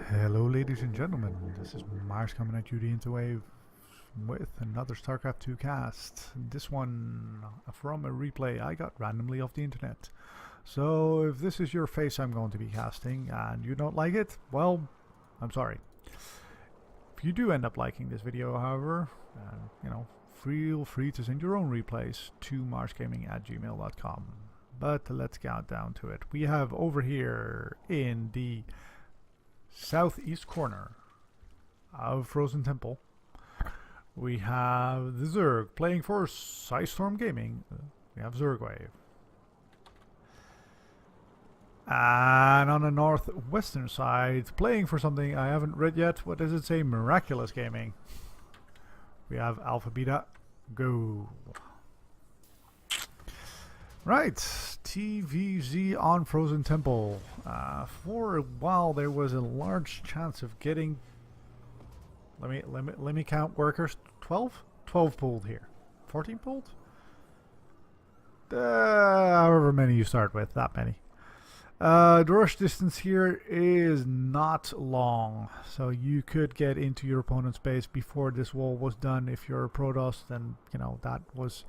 Hello ladies and gentlemen, this is Mars coming at you the interwave with another Starcraft 2 cast. This one from a replay I got randomly off the internet. So if this is your face I'm going to be casting and you don't like it, well, I'm sorry. If you do end up liking this video, however, feel free to send your own replays to marsgaming@gmail.com. But let's get down to it. We have over here in the southeast corner of Frozen Temple, we have the Zerg playing for Storm Gaming. We have ZeRgWaVe. And on the northwestern side, playing for something I haven't read yet. What does it say? Miraculous Gaming. We have AlphaBetaGo. Right, TVZ on Frozen Temple. For a while there was a large chance of getting. Let me count workers. 12 pulled here. 14 pulled. However many you start with, that many. The rush distance here is not long, so you could get into your opponent's base before this wall was done. If you're a Protoss, then that was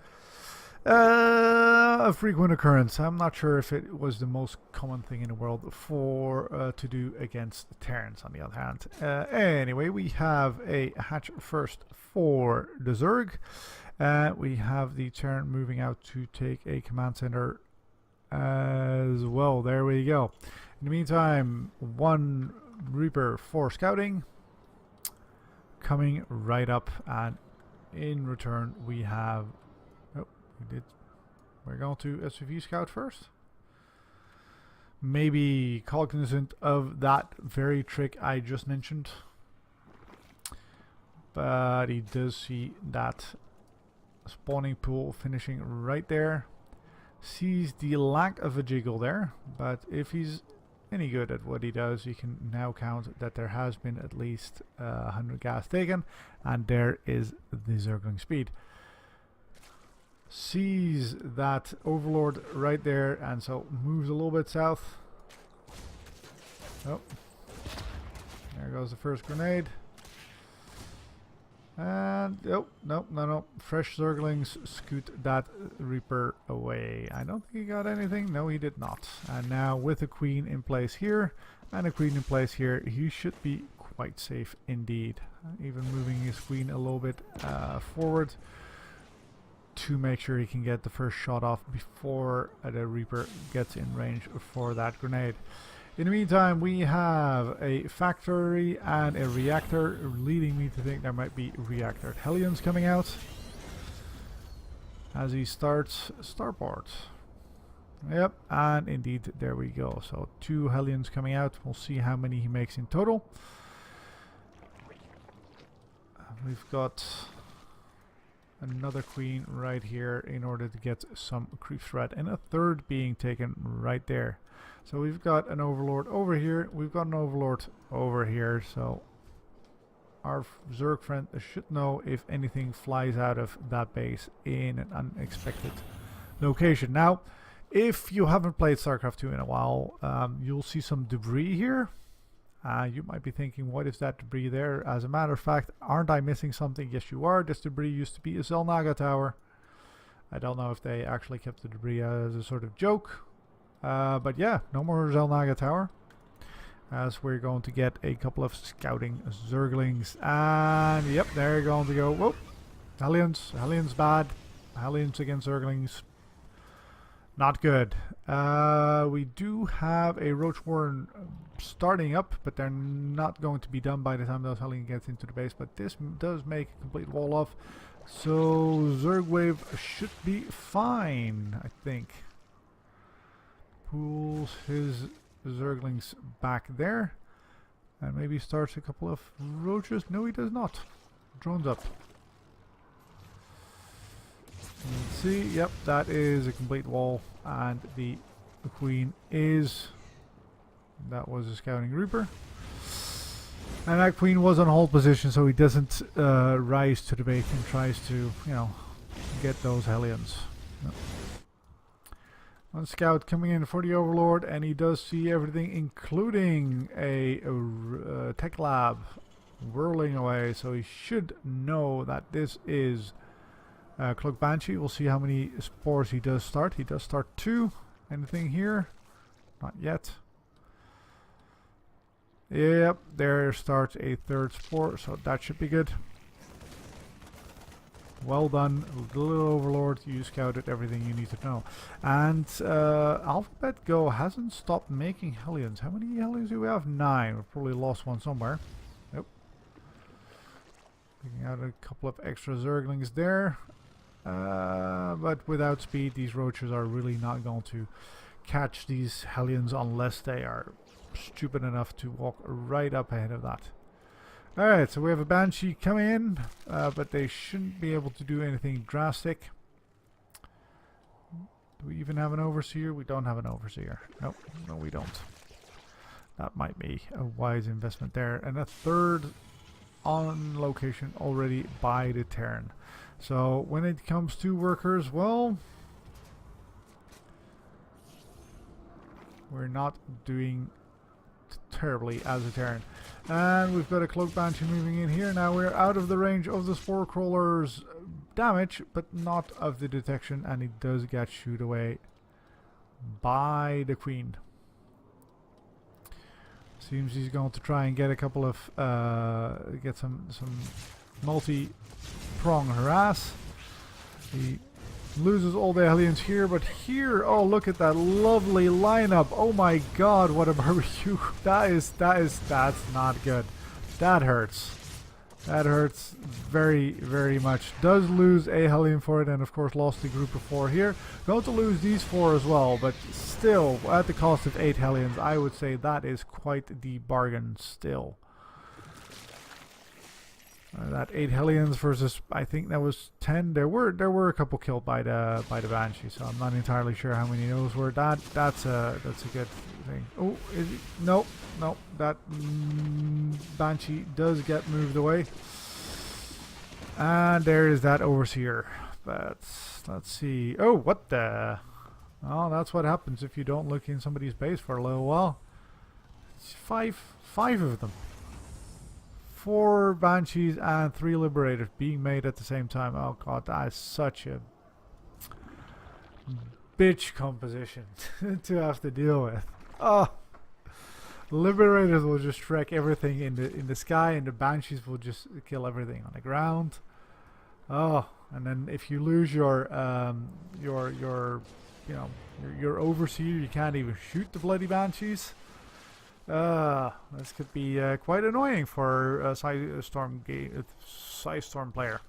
a frequent occurrence. I'm not sure if it was the most common thing in the world for to do against Terrans, on the other hand. Anyway, we have a hatch first for the Zerg. We have the Terran moving out to take a command center as well. There we go. In the meantime, one Reaper for scouting coming right up, and in return we have we're going to SVV scout first. Maybe cognizant of that very trick I just mentioned, but he does see that spawning pool finishing right there. Sees the lack of a jiggle there, but if he's any good at what he does, you can now count that there has been at least 100 gas taken, and there is the Zergling speed. Sees that Overlord right there, and so moves a little bit south. Oh, there goes the first grenade. And no, fresh Zerglings scoot that Reaper away. I don't think he got anything. No, he did not. And now with a queen in place here and a queen in place here, he should be quite safe indeed. Even moving his queen a little bit forward to make sure he can get the first shot off before the Reaper gets in range for that grenade. In the meantime, we have a factory and a reactor, leading me to think there might be reactor Hellions coming out as he starts starport. Yep, and indeed there we go. So 2 Hellions coming out. We'll see how many he makes in total. We've got another queen right here in order to get some creep threat, and a third being taken right there. So we've got an Overlord over here, we've got an Overlord over here, so our Zerg friend should know if anything flies out of that base in an unexpected location. Now, if you haven't played StarCraft 2 in a while, you'll see some debris here. You might be thinking, what is that debris there? As a matter of fact, aren't I missing something? Yes, you are. This debris used to be a Xel'Naga tower. I don't know if they actually kept the debris as a sort of joke. But yeah, no more Xel'Naga tower, as we're going to get a couple of scouting Zerglings. And yep, they're going to go. Whoa, Hellions bad. Hellions against Zerglings, not good. We do have a Roach Warren starting up, but they're not going to be done by the time those Hellions get into the base. But this does make a complete wall off, so ZeRgWaVe should be fine, I think. Pulls his Zerglings back there, and maybe starts a couple of roaches. No, he does not. Drones up. Let's see. Yep, that is a complete wall, and the queen is. That was a scouting Reaper, and that queen was on hold position, so he doesn't rise to the bait and tries to, get those Hellions. Nope. One scout coming in for the Overlord, and he does see everything, including a tech lab whirling away. So he should know that this is Cloak Banshee. We'll see how many spores he does start. He does start 2. Anything here? Not yet. Yep, there starts a 3rd spore, so that should be good. Well done, little Overlord. You scouted everything you need to know. And AlphaBetaGo hasn't stopped making Hellions. How many Hellions do we have? 9. We've probably lost one somewhere. Nope. Picking out a couple of extra Zerglings there. But without speed, these roaches are really not going to catch these Hellions unless they are stupid enough to walk right up ahead of that. Alright, so we have a Banshee coming in, but they shouldn't be able to do anything drastic. Do we even have an Overseer? We don't have an Overseer. Nope, no we don't. That might be a wise investment there. And a 3rd on location already by the Terran. So when it comes to workers, well, we're not doing terribly as a Terran. And we've got a Cloak Banshee moving in here. Now we're out of the range of the Spore Crawler's damage, but not of the detection, and he does get shooed away by the Queen. Seems he's going to try and get a couple of get some multi-prong harass. He loses all the Hellions here, but here, oh look at that lovely lineup. Oh my god, what a barbecue. That's not good. That hurts. That hurts very, very much. Does lose a Hellion for it, and of course lost the group of 4 here. Going to lose these 4 as well, but still, at the cost of 8 Hellions, I would say that is quite the bargain still. That 8 Hellions versus, I think that was 10. There were a couple killed by the Banshee, so I'm not entirely sure how many those were. That's a good thing. Oh, is it? Nope. That Banshee does get moved away, and there is that Overseer. Let's see. Oh, what the? Oh, that's what happens if you don't look in somebody's base for a little while. It's five of them. 4 Banshees and 3 Liberators being made at the same time. Oh god, that is such a bitch composition to have to deal with. Oh, Liberators will just wreck everything in the sky, and the Banshees will just kill everything on the ground. Oh, and then if you lose your Overseer, you can't even shoot the bloody Banshees. This could be quite annoying for a Storm player.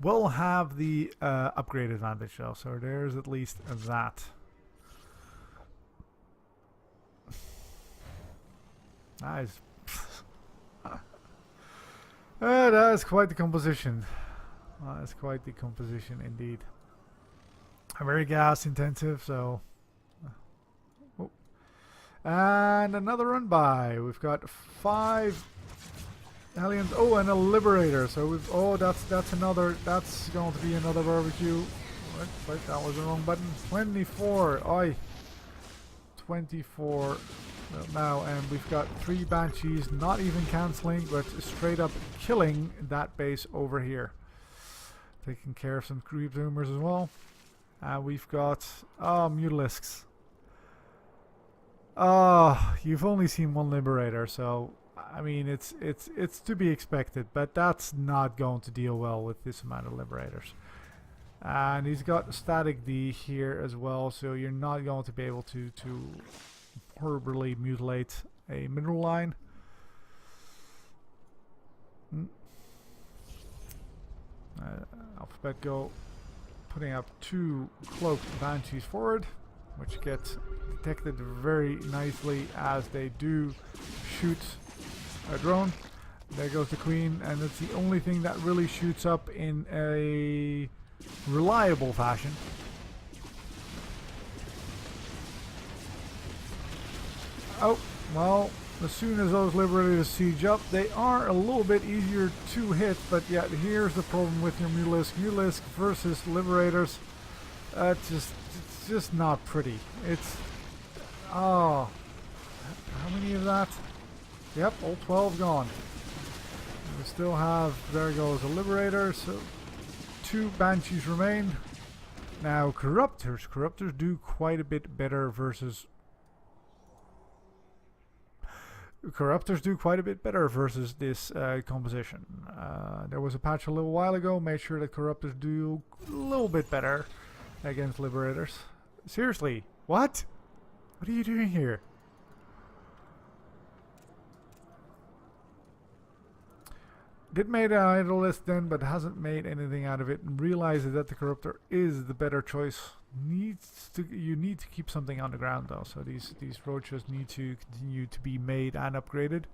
We'll have the upgrade advantage though, so there's at least that. That is quite the composition. That is quite the composition indeed. Very gas intensive, so. And another run by. We've got 5 Hellions. Oh, and a Liberator. So we've. Oh, that's another. That's going to be another barbecue. Wait, that was the wrong button. 24. Oi. 24. Now, and we've got 3 Banshees, not even cancelling, but straight up killing that base over here. Taking care of some creep zoomers as well. And we've got Mutalisks. You've only seen 1 Liberator, so I mean it's to be expected, but that's not going to deal well with this amount of Liberators. And he's got static D here as well, so you're not going to be able to horribly mutilate a mineral line. AlphaBetaGo putting up 2 cloaked Banshees forward, which get detected very nicely as they do shoot a drone. There goes the Queen, and it's the only thing that really shoots up in a reliable fashion. Oh, well, as soon as those Liberators siege up, they are a little bit easier to hit, but yet here's the problem with your Mutalisk. Mutalisk versus Liberators. It's just not pretty. It's, oh, how many of that? Yep, all 12 gone. We still have, there goes a Liberator, so 2 Banshees remain. Now Corruptors. Corruptors do quite a bit better versus... Corruptors do quite a bit better versus this composition. There was a patch a little while ago, made sure that Corruptors do a little bit better against Liberators. Seriously, what? What are you doing here? Did made an idle list then, but hasn't made anything out of it, and realizes that the Corruptor is the better choice. You need to keep something on the ground though, so these roaches need to continue to be made and upgraded.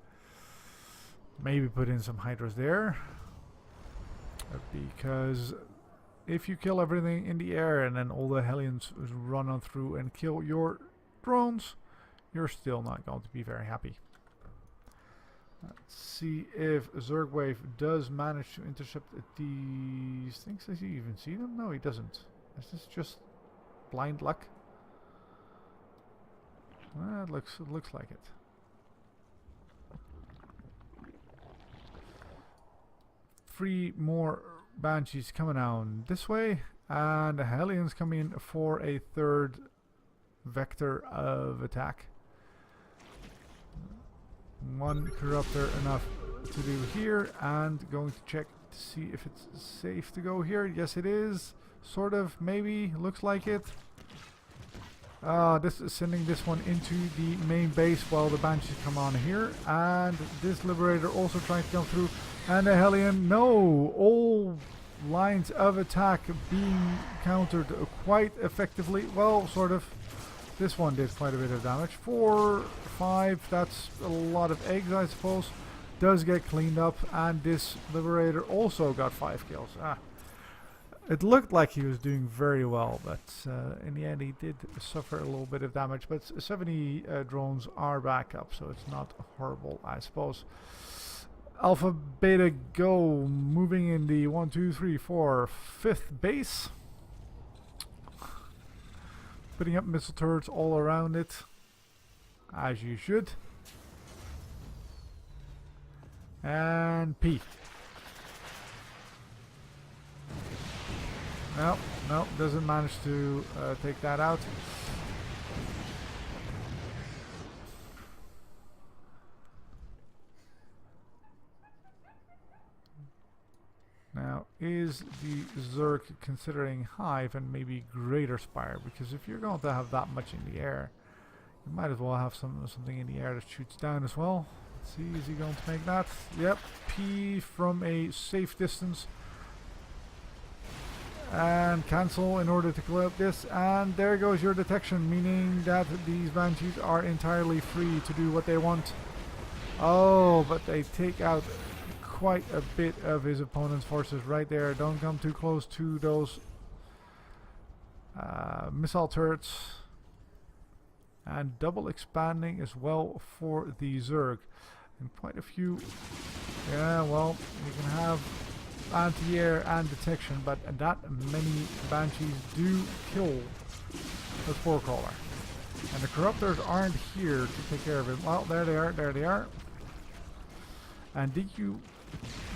Maybe put in some Hydras there, because if you kill everything in the air and then all the Hellions run on through and kill your drones, you're still not going to be very happy. Let's see if ZeRgWaVe does manage to intercept these things. Does he even see them? No, he doesn't. Is this just blind luck? Well, it looks like it. Three more Banshees coming down this way, and the Hellions come in for a third vector of attack. One Corruptor enough to do here, and going to check to see if it's safe to go here. Yes, it is. Sort of, maybe, looks like it. This is sending this one into the main base while the Banshees come on here, and this Liberator also trying to come through, and the Hellion, no! All lines of attack being countered quite effectively. Well, sort of. This one did quite a bit of damage. 4, 5, that's a lot of eggs, I suppose. Does get cleaned up, and this Liberator also got 5 kills. It looked like he was doing very well, but in the end he did suffer a little bit of damage. But 70 drones are back up, so it's not horrible, I suppose. AlphaBetaGo moving in the 1, 2, 3, 4, 5th base. Putting up missile turrets all around it, as you should. And P. No, doesn't manage to take that out. Now, is the Zerg considering Hive and maybe Greater Spire? Because if you're going to have that much in the air, you might as well have something in the air that shoots down as well. Let's see, is he going to make that? Yep, P from a safe distance. And cancel in order to clear up this. And there goes your detection, meaning that these Banshees are entirely free to do what they want. Oh, but they take out quite a bit of his opponent's forces right there. Don't come too close to those missile turrets. And double expanding as well for the Zerg. And quite a few. Yeah, well, you can have anti-air and detection, but that many Banshees do kill the Spore Crawler. And the Corruptors aren't here to take care of it. Well, there they are. And did you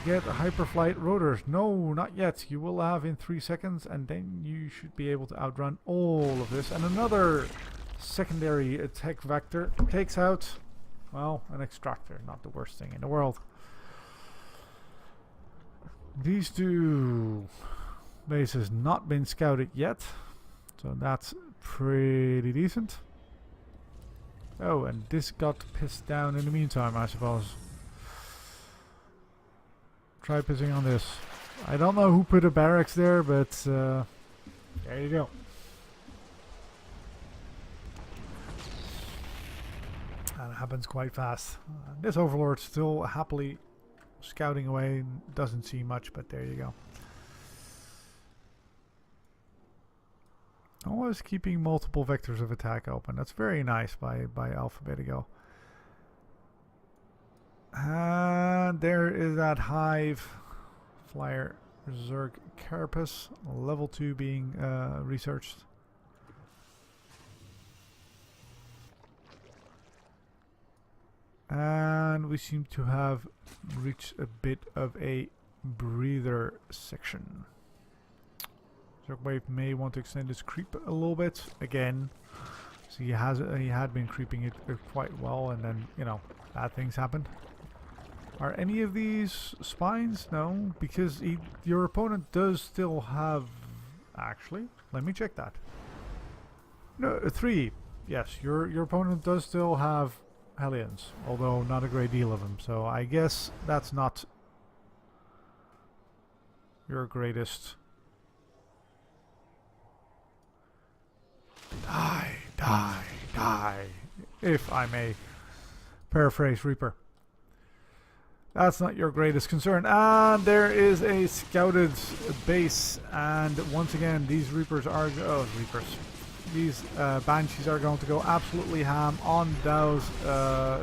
get hyperflight rotors? No, not yet. You will have in 3 seconds, and then you should be able to outrun all of this. And another secondary attack vector takes out, well, an extractor. Not the worst thing in the world. These two bases not been scouted yet, so that's pretty decent. Oh, and this got pissed down in the meantime, I suppose. Try pissing on this. I don't know who put a barracks there, but there you go. And it happens quite fast. This Overlord still happily scouting away, doesn't see much, but there you go. Always keeping multiple vectors of attack open. That's very nice by AlphaBetaGo. And there is that Hive flyer Zerg Carapace, level 2 being researched. And we seem to have reached a bit of a breather section. ZeRgWaVe may want to extend his creep a little bit again. So he had been creeping it quite well, and then, you know, bad things happened. Are any of these spines? No, because your opponent does still have... Actually, let me check that. No, 3. Yes, your opponent does still have Hellions, although not a great deal of them. So I guess that's not your greatest. Die, die, die, if I may paraphrase Reaper. That's not your greatest concern. And there is a scouted base, and once again these Reapers are... Oh, Reapers. These Banshees are going to go absolutely ham on those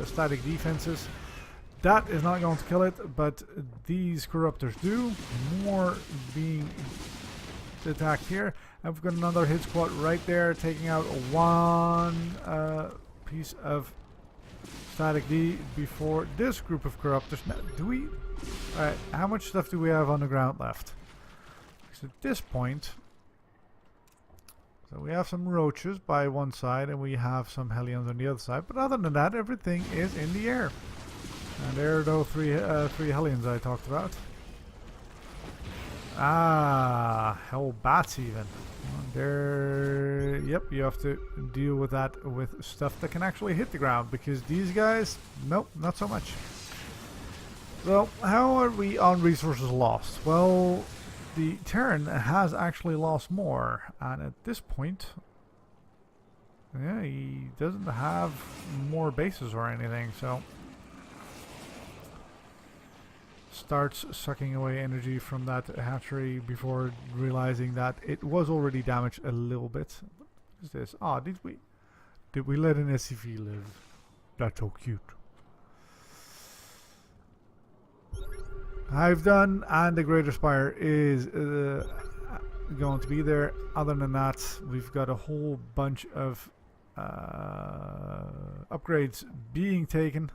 static defenses. That is not going to kill it, but these Corruptors do. More being attacked here. And we've got another hit squad right there, taking out one piece of static D before this group of Corruptors. Now, do we... Alright, how much stuff do we have on the ground left? Because at this point... So we have some roaches by one side, and we have some Hellions on the other side. But other than that, everything is in the air. And there are those three Hellions I talked about. Ah, Hellbats even. There, yep, you have to deal with that with stuff that can actually hit the ground, because these guys, nope, not so much. Well, how are we on resources lost? Well, the Terran has actually lost more, and at this point, yeah, he doesn't have more bases or anything, so starts sucking away energy from that hatchery before realizing that it was already damaged a little bit. What is this? Ah, did we let an SCV live? That's so cute. Hive done, and the Greater Spire is going to be there. Other than that, we've got a whole bunch of upgrades being taken.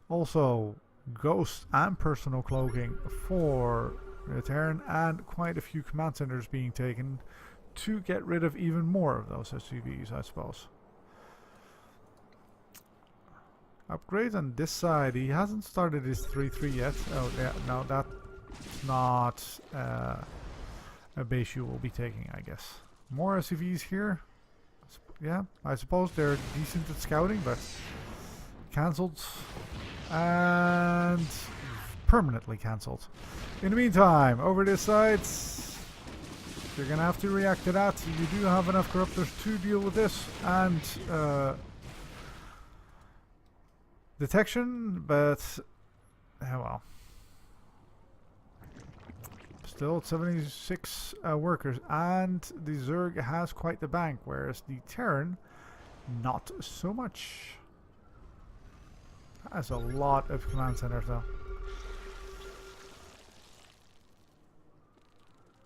Also, Ghost and Personal Cloaking for the Terran, and quite a few command centers being taken to get rid of even more of those SCVs, I suppose. Upgrades on this side. He hasn't started his 3-3 yet. Oh, yeah, no, that's not a base you will be taking, I guess. More SCVs here. Yeah, I suppose they're decent at scouting, but cancelled. And permanently cancelled. In the meantime, over this side, you're going to have to react to that. You do have enough Corruptors to deal with this, and detection, but well, still at 76 workers, and the Zerg has quite the bank, whereas the Terran not so much. That's a lot of command centers though.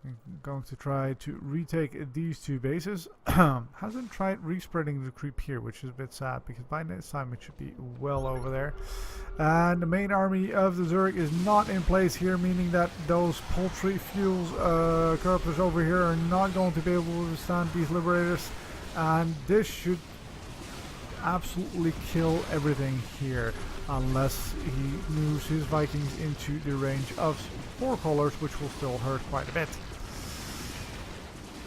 I'm going to try to retake these two bases. Hasn't tried respreading the creep here, which is a bit sad, because by this time it should be well over there. And the main army of the Zerg is not in place here, meaning that those poultry fuels Corruptors over here are not going to be able to withstand these Liberators. And this should absolutely kill everything here, unless he moves his Vikings into the range of 4 colors, which will still hurt quite a bit.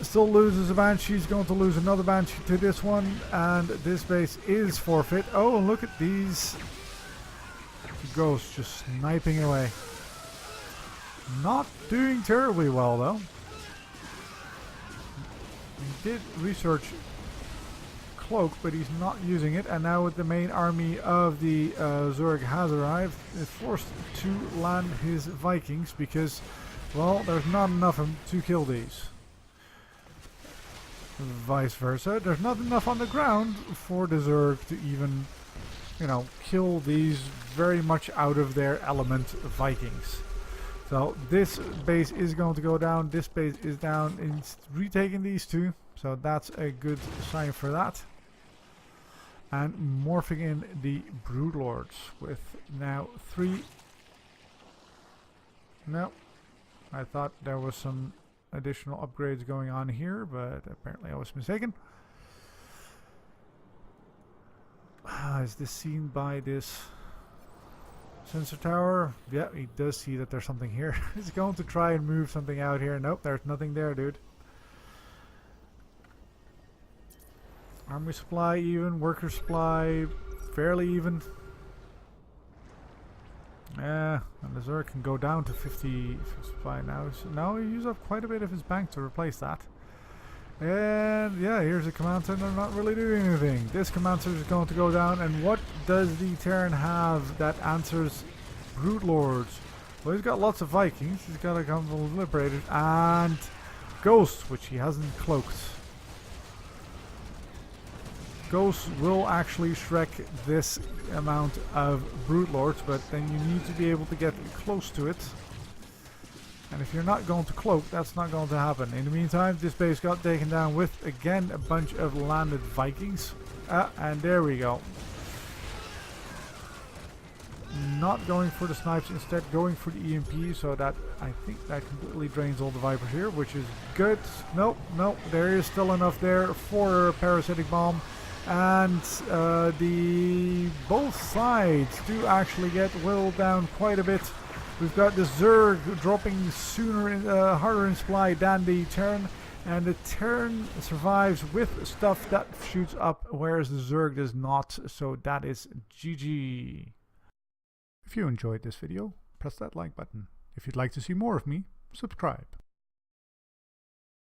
Still loses a Banshee. He's going to lose another Banshee to this one, and this base is forfeit. Oh, look at these Ghosts just sniping away. Not doing terribly well though. He did research Cloak, but he's not using it, and now with the main army of the Zerg has arrived, is forced to land his Vikings because, well, there's not enough of them to kill these. Vice versa, there's not enough on the ground for the Zerg to even, you know, kill these very much out of their element Vikings. So this base is going to go down. This base is down. It's retaking these two. So that's a good sign for that. And morphing in the Broodlords with now 3. No. I thought there was some additional upgrades going on here, but apparently I was mistaken. Is this seen by this sensor tower? Yeah, he does see that there's something here. He's going to try and move something out here. Nope, there's nothing there, dude. Army supply even, worker supply fairly even. Yeah, and the Zerg can go down to 50 supply now. So now he used up quite a bit of his bank to replace that. And yeah, here's a command center not really doing anything. This command center is going to go down. And what does the Terran have that answers Broodlords? Well, he's got lots of Vikings. He's got a couple of Liberators and Ghosts, which he hasn't cloaked. Ghosts will actually Shrek this amount of Broodlords, but then you need to be able to get close to it. And if you're not going to cloak, that's not going to happen. In the meantime, this base got taken down with, again, a bunch of landed Vikings. And there we go. Not going for the snipes, instead going for the EMP, so that I think that completely drains all the Vipers here, which is good. Nope, nope, there is still enough there for a parasitic bomb. And both sides do actually get whittled down quite a bit. We've got the Zerg dropping harder in supply than the Terran, and the Terran survives with stuff that shoots up, whereas the Zerg does not. So that is GG. If you enjoyed this video, press that like button. If you'd like to see more of me, subscribe.